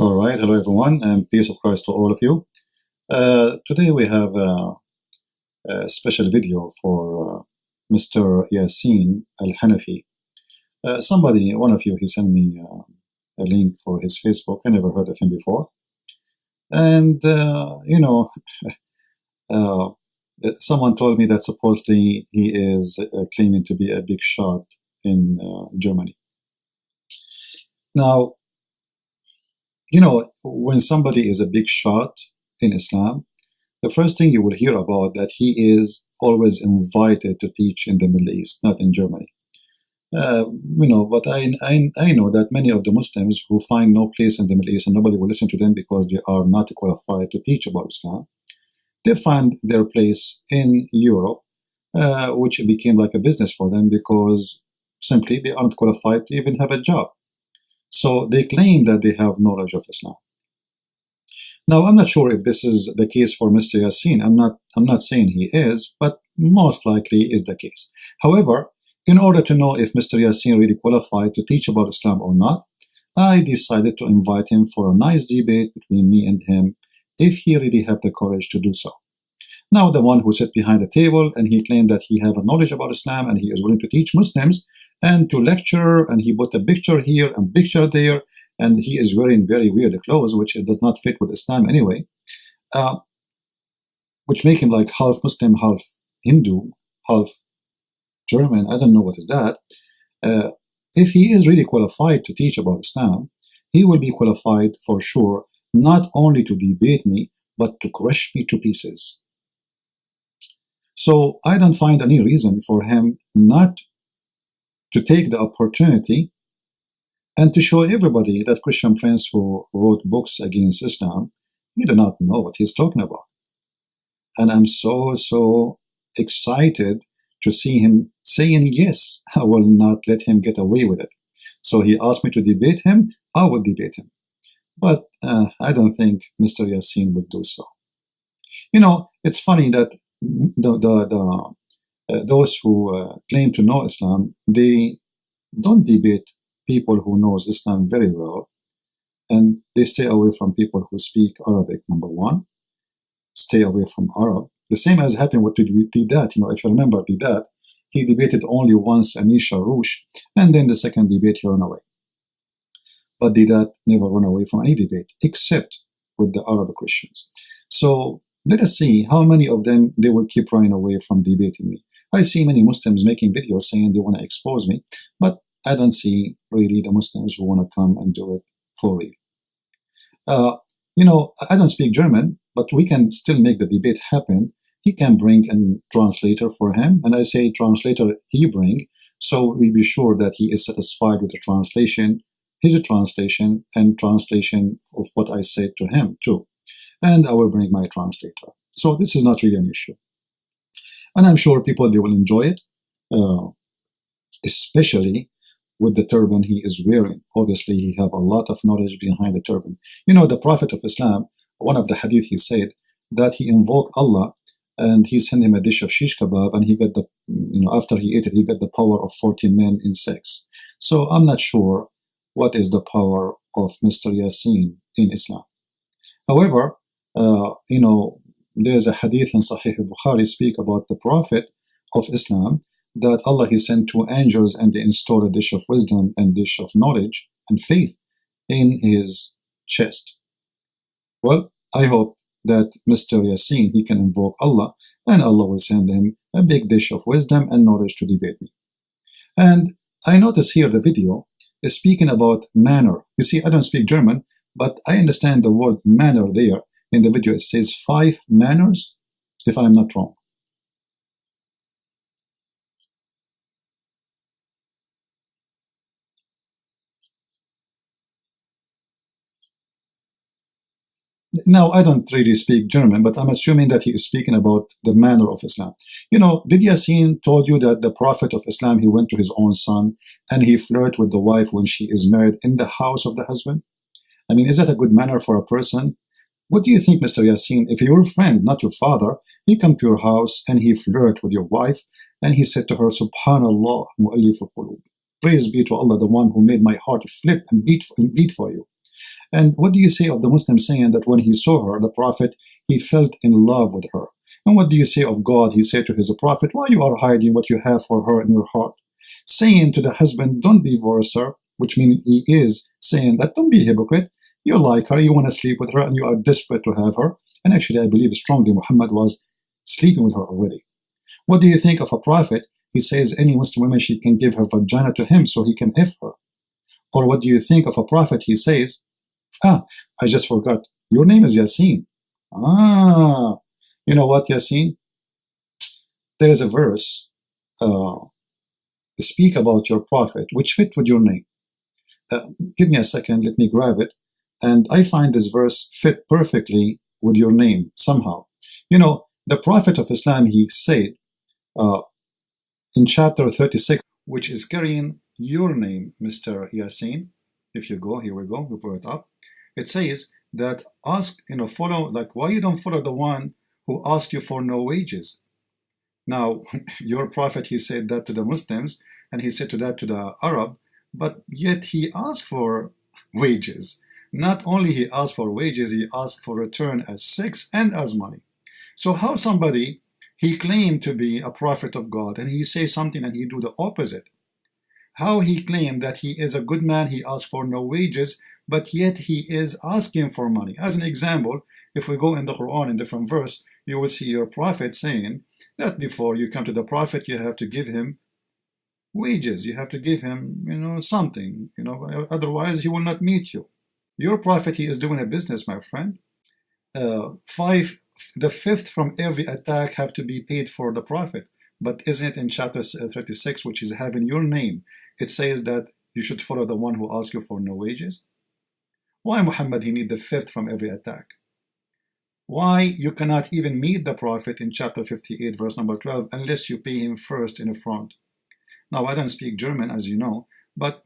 All right, hello everyone, and peace of Christ to all of you. Today we have a special video for Mr. Yasin Al-Hanafi. One of you, he sent me a link for his Facebook. I never heard of him before. And, someone told me that supposedly he is claiming to be a big shot in Germany. Now, when somebody is a big shot in Islam, the first thing you will hear about that he is always invited to teach in the Middle East, not in Germany. But I know that many of the Muslims who find no place in the Middle East and nobody will listen to them because they are not qualified to teach about Islam, they find their place in Europe, which became like a business for them because simply they aren't qualified to even have a job. So they claim that they have knowledge of Islam. Now, I'm not sure if this is the case for Mr. Yasin. I'm not saying he is, but most likely is the case. However, in order to know if Mr. Yasin really qualified to teach about Islam or not, I decided to invite him for a nice debate between me and him, if he really have the courage to do so. Now, the one who sat behind the table and he claimed that he have a knowledge about Islam and he is willing to teach Muslims and to lecture, and he put a picture here and picture there, and he is wearing very weird clothes, which does not fit with Islam anyway, which make him like half Muslim, half Hindu, half German. I don't know what is that. If he is really qualified to teach about Islam, he will be qualified for sure, not only to debate me, but to crush me to pieces. So I don't find any reason for him not to take the opportunity and to show everybody that Christian Prince who wrote books against Islam, he do not know what he's talking about. And I'm so excited to see him saying, yes, I will not let him get away with it. So he asked me to debate him, I will debate him. But I don't think Mr. Yasin would do so. It's funny that those who claim to know Islam, they don't debate people who knows Islam very well, and they stay away from people who speak Arabic. Number one, stay away from Arab. The same as happened with Didat. If you remember Didat, he debated only once Anisha Roush, and then the second debate he ran away. But Didat never ran away from any debate, except with the Arab Christians. So let us see how many of them they will keep running away from debating me. I see many Muslims making videos saying they want to expose me, but I don't see really the Muslims who want to come and do it for real. I don't speak German, but we can still make the debate happen. He can bring a translator for him, and I say translator he bring, so we'll be sure that he is satisfied with the translation, his translation, and translation of what I said to him too. And I will bring my translator. So this is not really an issue. And I'm sure people, they will enjoy it, especially with the turban he is wearing. Obviously, he have a lot of knowledge behind the turban. The Prophet of Islam, one of the hadith, he said that he invoked Allah and he sent him a dish of shish kebab, and he got the, after he ate it, he got the power of 40 men in sex. So I'm not sure what is the power of Mr. Yasin in Islam. However, there's a hadith in Sahih Bukhari speak about the Prophet of Islam, that Allah, he sent 2 angels and they installed a dish of wisdom and dish of knowledge and faith in his chest. Well, I hope that Mr. Yasin, he can invoke Allah, and Allah will send him a big dish of wisdom and knowledge to debate me. And I notice here the video is speaking about manner. You see, I don't speak German, but I understand the word manner there. In the video, it says 5 manners, if I'm not wrong. Now, I don't really speak German, but I'm assuming that he is speaking about the manner of Islam. Did Yasin told you that the Prophet of Islam, he went to his own son and he flirted with the wife when she is married in the house of the husband? I mean, is that a good manner for a person? What do you think, Mr. Yasin, if your friend, not your father, he come to your house and he flirted with your wife and he said to her, Subhanallah, mu'allif al-qulub, praise be to Allah, the one who made my heart flip and beat for you. And what do you say of the Muslim saying that when he saw her, the Prophet, he felt in love with her? And what do you say of God? He said to his Prophet, why you are hiding what you have for her in your heart? Saying to the husband, don't divorce her, which means he is saying that don't be a hypocrite. You like her, you want to sleep with her, and you are desperate to have her. And actually, I believe strongly Muhammad was sleeping with her already. What do you think of a prophet? He says any Muslim woman, she can give her vagina to him so he can F her. Or what do you think of a prophet? He says, I just forgot. Your name is Yasin. You know what, Yasin? There is a verse, speak about your prophet, which fit with your name. Give me a second, let me grab it. And I find this verse fit perfectly with your name somehow. You know, the Prophet of Islam, he said in chapter 36, which is carrying your name, Mr. Yasin. If you go, here we go, we put it up. It says that ask, follow, like, why you don't follow the one who asked you for no wages? Now, your prophet, he said that to the Muslims, and he said that to the Arab, but yet he asked for wages. Not only he asked for wages, he asked for return as sex and as money. So how somebody, he claimed to be a prophet of God, and he say something and he do the opposite? How he claimed that he is a good man, he asked for no wages, but yet he is asking for money. As an example, if we go in the Quran in different verse, you will see your prophet saying that before you come to the prophet, you have to give him wages. You have to give him, something, otherwise he will not meet you. Your prophet, he is doing a business, my friend. The fifth from every attack have to be paid for the prophet. But isn't it in chapter 36, which is having your name, it says that you should follow the one who asks you for no wages? Why Muhammad, he need the fifth from every attack? Why you cannot even meet the prophet in chapter 58, verse number 12, unless you pay him first in the front? Now, I don't speak German, as you know, but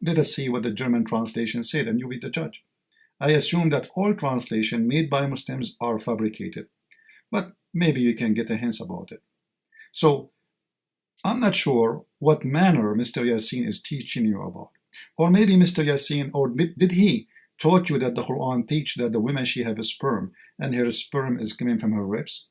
let us see what the German translation said, and you be the judge. I assume that all translations made by Muslims are fabricated, but maybe you can get a hint about it. So, I'm not sure what manner Mr. Yasin is teaching you about. Or maybe Mr. Yasin, or did he taught you that the Quran teach that the woman, she have a sperm, and her sperm is coming from her ribs?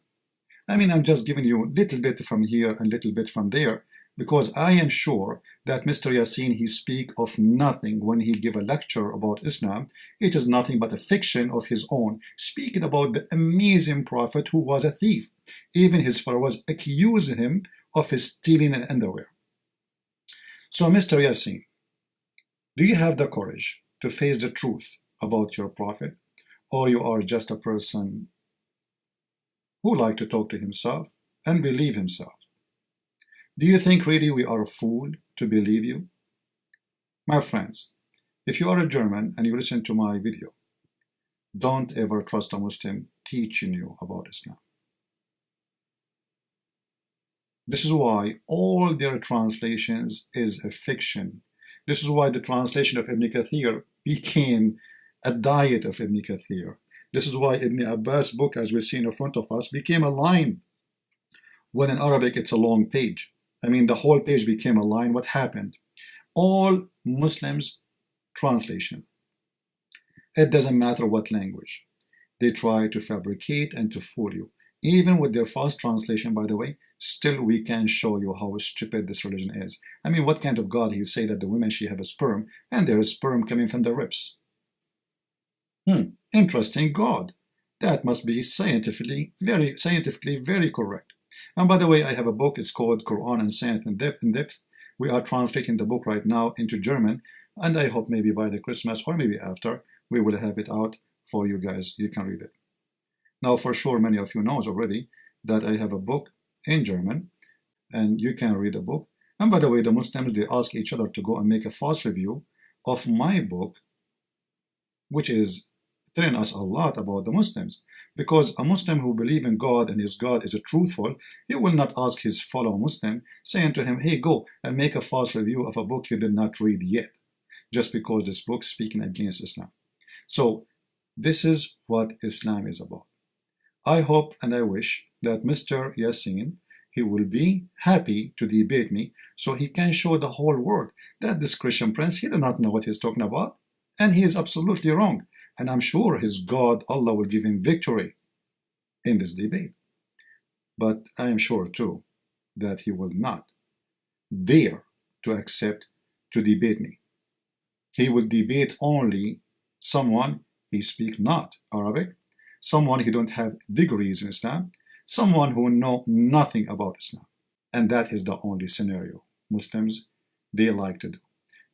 I mean, I'm just giving you a little bit from here and a little bit from there, because I am sure that Mr. Yasin, he speak of nothing when he give a lecture about Islam. It is nothing but a fiction of his own, speaking about the amazing prophet who was a thief. Even his followers accused him of his stealing an underwear. So, Mr. Yasin, do you have the courage to face the truth about your prophet, or you are just a person who like to talk to himself and believe himself? Do you think really we are fooled to believe you? My friends, if you are a German and you listen to my video, don't ever trust a Muslim teaching you about Islam. This is why all their translations is a fiction. This is why the translation of Ibn Kathir became a diet of Ibn Kathir. This is why Ibn Abbas' book, as we see in front of us, became a line. When in Arabic it's a long page. I mean, the whole page became a line. What happened? All Muslims translation. It doesn't matter what language. They try to fabricate and to fool you. Even with their fast translation, by the way, still we can show you how stupid this religion is. I mean, what kind of God he say that the women, she have a sperm, and there is sperm coming from the ribs? Interesting God. That must be scientifically very correct. And by the way, I have a book. It's called Quran and Science in Depth. We are translating the book right now into German, and I hope maybe by the Christmas or maybe after, we will have it out for you guys. You can read it. Now, for sure, many of you knows already that I have a book in German, and you can read the book. And by the way, the Muslims, they ask each other to go and make a fast review of my book, which is telling us a lot about the Muslims. Because a Muslim who believes in God and his God is a truthful, he will not ask his fellow Muslim, saying to him, hey, go and make a fast review of a book you did not read yet, just because this book is speaking against Islam. So this is what Islam is about. I hope and I wish that Mr. Yasin, he will be happy to debate me so he can show the whole world that this Christian prince, he does not know what he's talking about. And he is absolutely wrong. And I'm sure his God, Allah, will give him victory in this debate. But I am sure too that he will not dare to accept to debate me. He will debate only someone he speak not Arabic, someone who don't have degrees in Islam, someone who know nothing about Islam. And that is the only scenario Muslims, they like to do.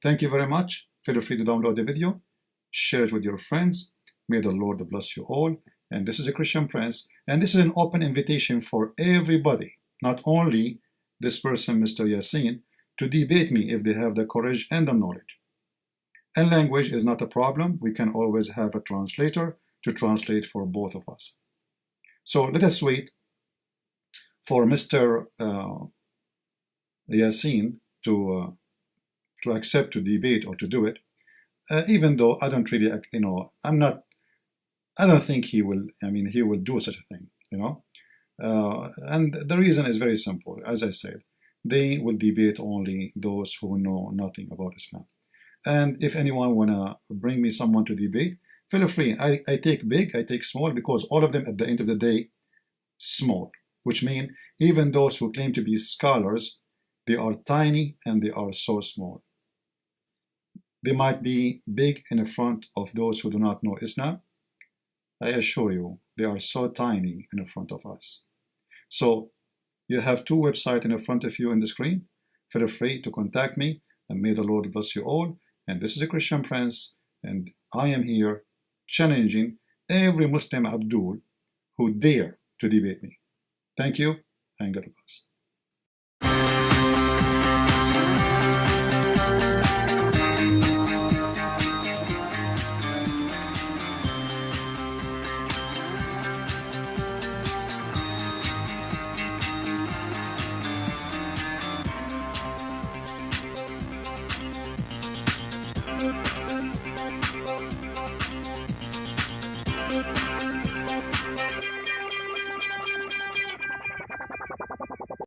Thank you very much. Feel free to download the video, share it with your friends. May the Lord bless you all. And this is a Christian Prince, and this is an open invitation for everybody, not only this person, Mr. Yasin, to debate me if they have the courage and the knowledge. And language is not a problem. We can always have a translator to translate for both of us. So let us wait for Mr. Yasin to accept to debate or to do it, even though I don't really, I don't think he will, he will do such a thing, and the reason is very simple. As I said, they will debate only those who know nothing about Islam. And if anyone wanna bring me someone to debate, feel free. I take big, I take small, because all of them at the end of the day, small, which means even those who claim to be scholars, they are tiny and they are so small. They might be big in front of those who do not know Islam. I assure you, they are so tiny in front of us. So you have two websites in front of you on the screen. Feel free to contact me, and may the Lord bless you all. And this is a Christian Prince, and I am here challenging every Muslim Abdul who dare to debate me. Thank you, and God bless.